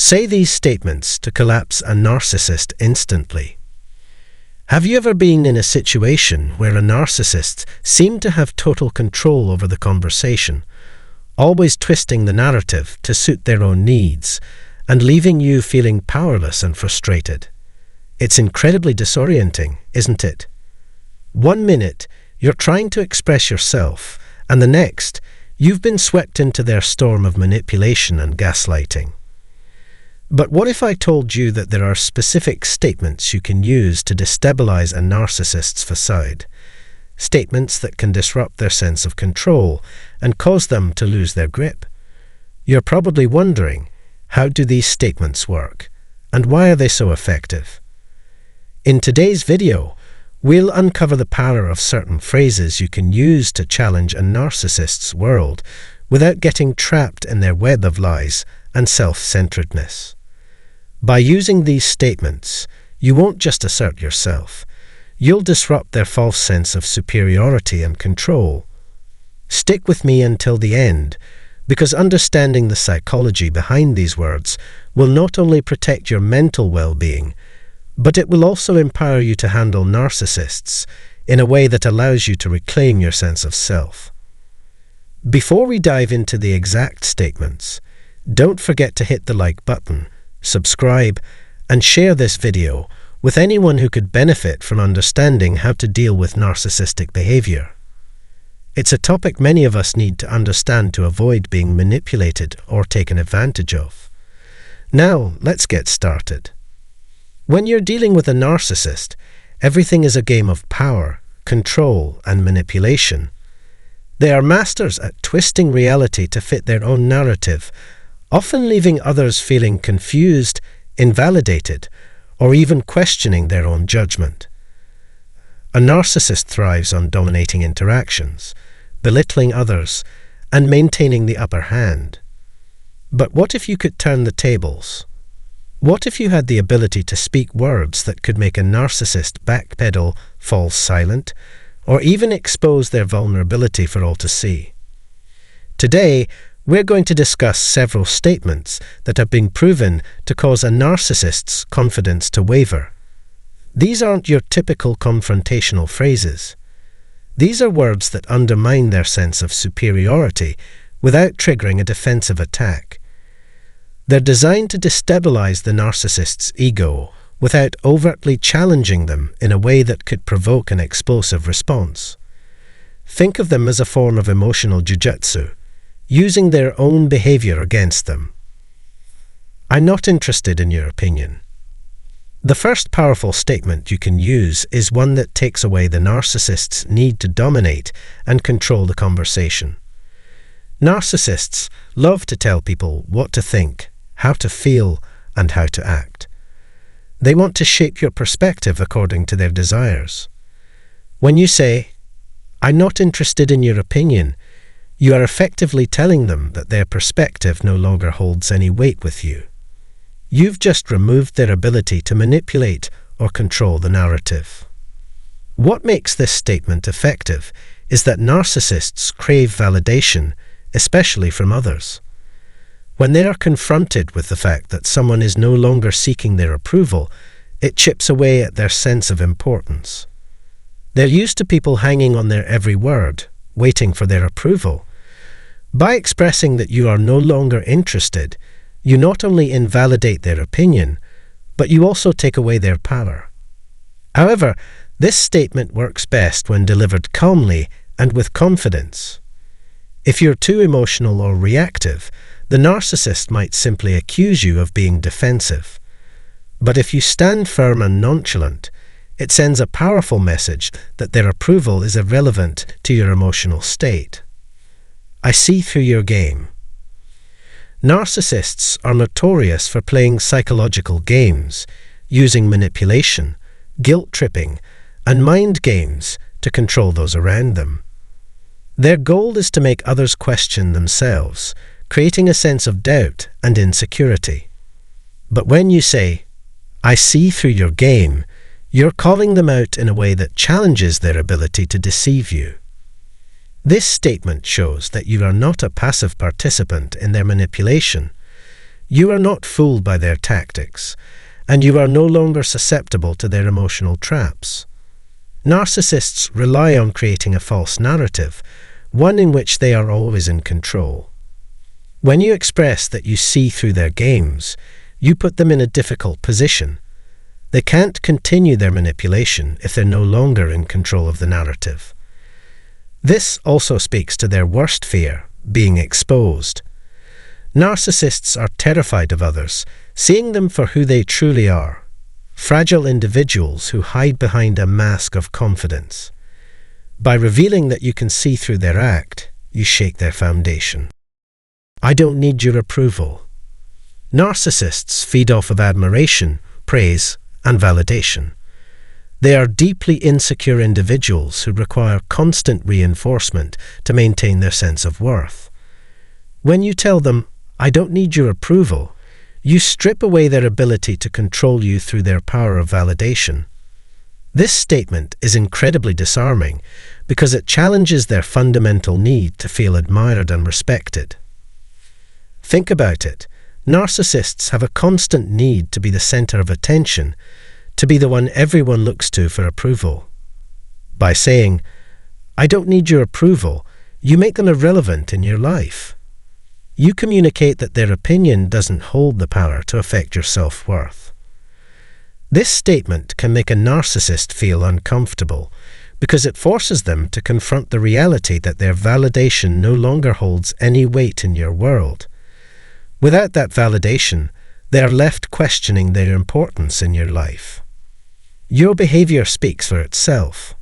Say these statements to collapse a narcissist instantly. Have you ever been in a situation where a narcissist seemed to have total control over the conversation, always twisting the narrative to suit their own needs, and leaving you feeling powerless and frustrated? It's incredibly disorienting, isn't it? 1 minute, you're trying to express yourself, and the next, you've been swept into their storm of manipulation and gaslighting. But what if I told you that there are specific statements you can use to destabilize a narcissist's facade? Statements that can disrupt their sense of control and cause them to lose their grip. You're probably wondering, how do these statements work? And why are they so effective? In today's video, we'll uncover the power of certain phrases you can use to challenge a narcissist's world without getting trapped in their web of lies and self-centeredness. By using these statements, you won't just assert yourself. You'll disrupt their false sense of superiority and control. Stick with me until the end, because understanding the psychology behind these words will not only protect your mental well-being, but it will also empower you to handle narcissists in a way that allows you to reclaim your sense of self. Before we dive into the exact statements, don't forget to hit the like button, subscribe, and share this video with anyone who could benefit from understanding how to deal with narcissistic behavior. It's a topic many of us need to understand to avoid being manipulated or taken advantage of. Now, let's get started. When you're dealing with a narcissist, everything is a game of power, control, and manipulation. They are masters at twisting reality to fit their own narrative, often leaving others feeling confused, invalidated, or even questioning their own judgment. A narcissist thrives on dominating interactions, belittling others, and maintaining the upper hand. But what if you could turn the tables? What if you had the ability to speak words that could make a narcissist backpedal, fall silent, or even expose their vulnerability for all to see? Today, we're going to discuss several statements that have been proven to cause a narcissist's confidence to waver. These aren't your typical confrontational phrases. These are words that undermine their sense of superiority without triggering a defensive attack. They're designed to destabilize the narcissist's ego without overtly challenging them in a way that could provoke an explosive response. Think of them as a form of emotional jujitsu, using their own behavior against them. I'm not interested in your opinion. The first powerful statement you can use is one that takes away the narcissist's need to dominate and control the conversation. Narcissists love to tell people what to think, how to feel, and how to act. They want to shape your perspective according to their desires. When you say, "I'm not interested in your opinion," you are effectively telling them that their perspective no longer holds any weight with you. You've just removed their ability to manipulate or control the narrative. What makes this statement effective is that narcissists crave validation, especially from others. When they are confronted with the fact that someone is no longer seeking their approval, it chips away at their sense of importance. They're used to people hanging on their every word, waiting for their approval. By expressing that you are no longer interested, you not only invalidate their opinion, but you also take away their power. However, this statement works best when delivered calmly and with confidence. If you're too emotional or reactive, the narcissist might simply accuse you of being defensive. But if you stand firm and nonchalant, it sends a powerful message that their approval is irrelevant to your emotional state. I see through your game. Narcissists are notorious for playing psychological games, using manipulation, guilt-tripping, and mind games to control those around them. Their goal is to make others question themselves, creating a sense of doubt and insecurity. But when you say, "I see through your game," you're calling them out in a way that challenges their ability to deceive you. This statement shows that you are not a passive participant in their manipulation. You are not fooled by their tactics, and you are no longer susceptible to their emotional traps. Narcissists rely on creating a false narrative, one in which they are always in control. When you express that you see through their games, you put them in a difficult position. They can't continue their manipulation if they're no longer in control of the narrative. This also speaks to their worst fear, being exposed. Narcissists are terrified of others, seeing them for who they truly are, fragile individuals who hide behind a mask of confidence. By revealing that you can see through their act, you shake their foundation. I don't need your approval. Narcissists feed off of admiration, praise, and validation. They are deeply insecure individuals who require constant reinforcement to maintain their sense of worth. When you tell them, I don't need your approval, you strip away their ability to control you through their power of validation. This statement is incredibly disarming because it challenges their fundamental need to feel admired and respected. Think about it. Narcissists have a constant need to be the center of attention, to be the one everyone looks to for approval. By saying, I don't need your approval, you make them irrelevant in your life. You communicate that their opinion doesn't hold the power to affect your self-worth. This statement can make a narcissist feel uncomfortable because it forces them to confront the reality that their validation no longer holds any weight in your world. Without that validation, they are left questioning their importance in your life. Your behavior speaks for itself.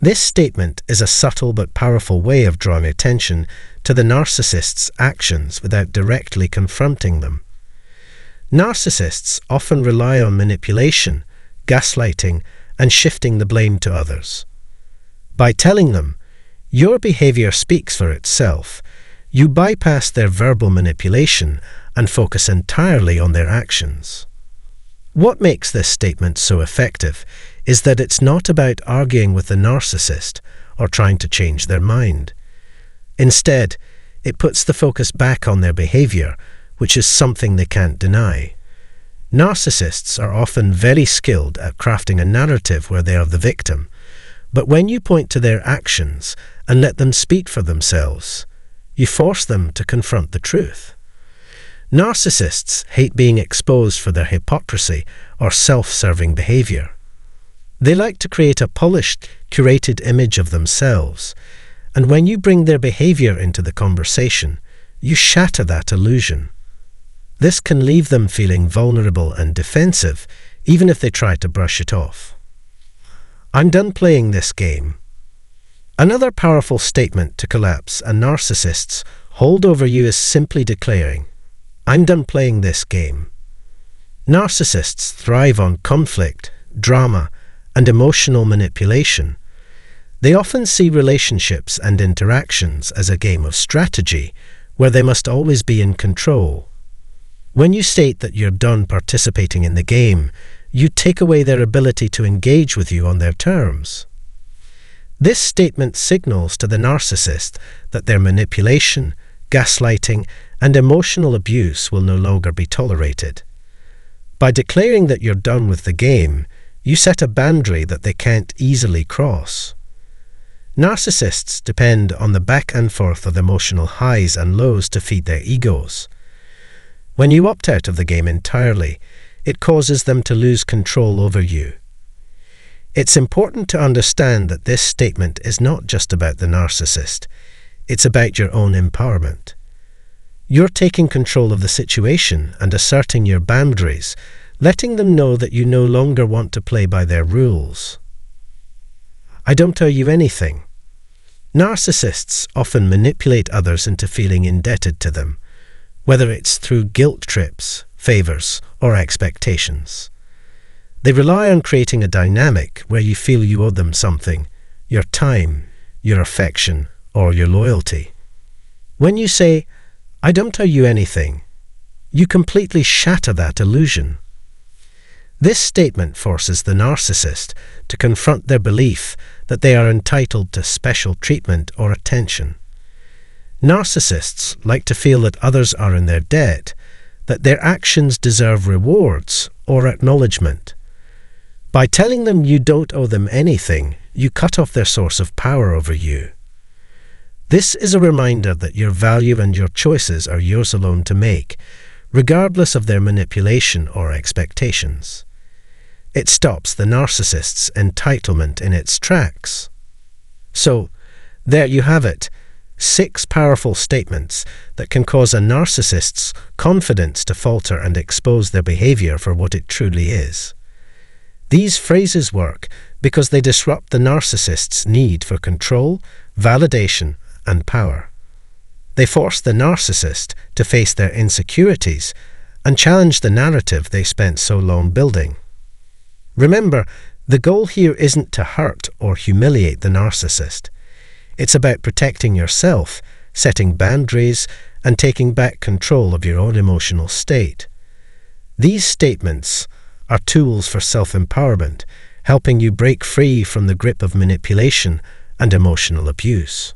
This statement is a subtle but powerful way of drawing attention to the narcissist's actions without directly confronting them. Narcissists often rely on manipulation, gaslighting, and shifting the blame to others. By telling them, your behavior speaks for itself, you bypass their verbal manipulation and focus entirely on their actions. What makes this statement so effective is that it's not about arguing with the narcissist or trying to change their mind. Instead, it puts the focus back on their behavior, which is something they can't deny. Narcissists are often very skilled at crafting a narrative where they are the victim, but when you point to their actions and let them speak for themselves, you force them to confront the truth. Narcissists hate being exposed for their hypocrisy or self-serving behavior. They like to create a polished, curated image of themselves, and when you bring their behavior into the conversation, you shatter that illusion. This can leave them feeling vulnerable and defensive, even if they try to brush it off. I'm done playing this game. Another powerful statement to collapse a narcissist's hold over you is simply declaring, I'm done playing this game. Narcissists thrive on conflict, drama, and emotional manipulation. They often see relationships and interactions as a game of strategy, where they must always be in control. When you state that you're done participating in the game, you take away their ability to engage with you on their terms. This statement signals to the narcissist that their manipulation, gaslighting, and emotional abuse will no longer be tolerated. By declaring that you're done with the game, you set a boundary that they can't easily cross. Narcissists depend on the back and forth of emotional highs and lows to feed their egos. When you opt out of the game entirely, it causes them to lose control over you. It's important to understand that this statement is not just about the narcissist. It's about your own empowerment. You're taking control of the situation and asserting your boundaries, letting them know that you no longer want to play by their rules. I don't owe you anything. Narcissists often manipulate others into feeling indebted to them, whether it's through guilt trips, favors, or expectations. They rely on creating a dynamic where you feel you owe them something, your time, your affection, or your loyalty. When you say, I don't owe you anything, you completely shatter that illusion. This statement forces the narcissist to confront their belief that they are entitled to special treatment or attention. Narcissists like to feel that others are in their debt, that their actions deserve rewards or acknowledgement. By telling them you don't owe them anything, you cut off their source of power over you. This is a reminder that your value and your choices are yours alone to make, regardless of their manipulation or expectations. It stops the narcissist's entitlement in its tracks. So, there you have it, 6 powerful statements that can cause a narcissist's confidence to falter and expose their behavior for what it truly is. These phrases work because they disrupt the narcissist's need for control, validation, and power. They force the narcissist to face their insecurities and challenge the narrative they spent so long building. Remember, the goal here isn't to hurt or humiliate the narcissist. It's about protecting yourself, setting boundaries, and taking back control of your own emotional state. These statements are tools for self-empowerment, helping you break free from the grip of manipulation and emotional abuse.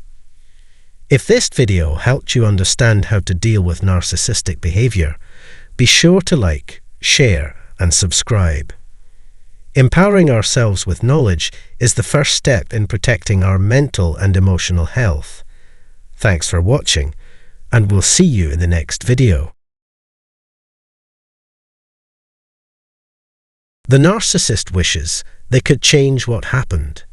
If this video helped you understand how to deal with narcissistic behavior, be sure to like, share, and subscribe. Empowering ourselves with knowledge is the first step in protecting our mental and emotional health. Thanks for watching, and we'll see you in the next video. The narcissist wishes they could change what happened.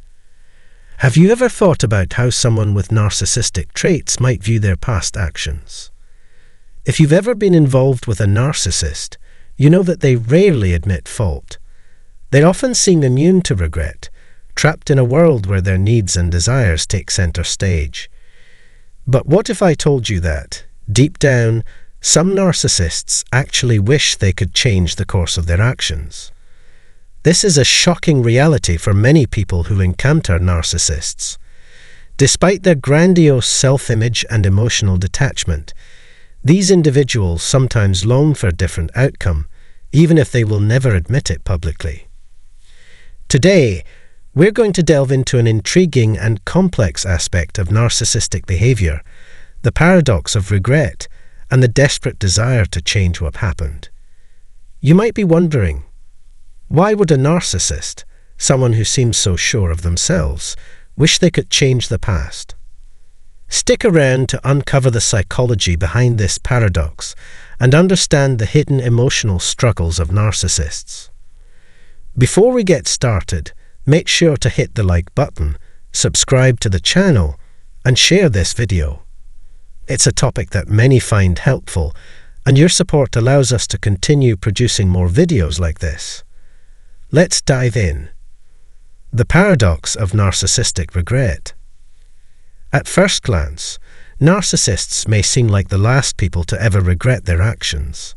Have you ever thought about how someone with narcissistic traits might view their past actions? If you've ever been involved with a narcissist, you know that they rarely admit fault. They often seem immune to regret, trapped in a world where their needs and desires take center stage. But what if I told you that, deep down, some narcissists actually wish they could change the course of their actions? This is a shocking reality for many people who encounter narcissists. Despite their grandiose self-image and emotional detachment, these individuals sometimes long for a different outcome, even if they will never admit it publicly. Today, we're going to delve into an intriguing and complex aspect of narcissistic behavior, the paradox of regret and the desperate desire to change what happened. You might be wondering, why would a narcissist, someone who seems so sure of themselves, wish they could change the past? Stick around to uncover the psychology behind this paradox and understand the hidden emotional struggles of narcissists. Before we get started, make sure to hit the like button, subscribe to the channel, and share this video. It's a topic that many find helpful, and your support allows us to continue producing more videos like this. Let's dive in. The paradox of narcissistic regret. At first glance, narcissists may seem like the last people to ever regret their actions.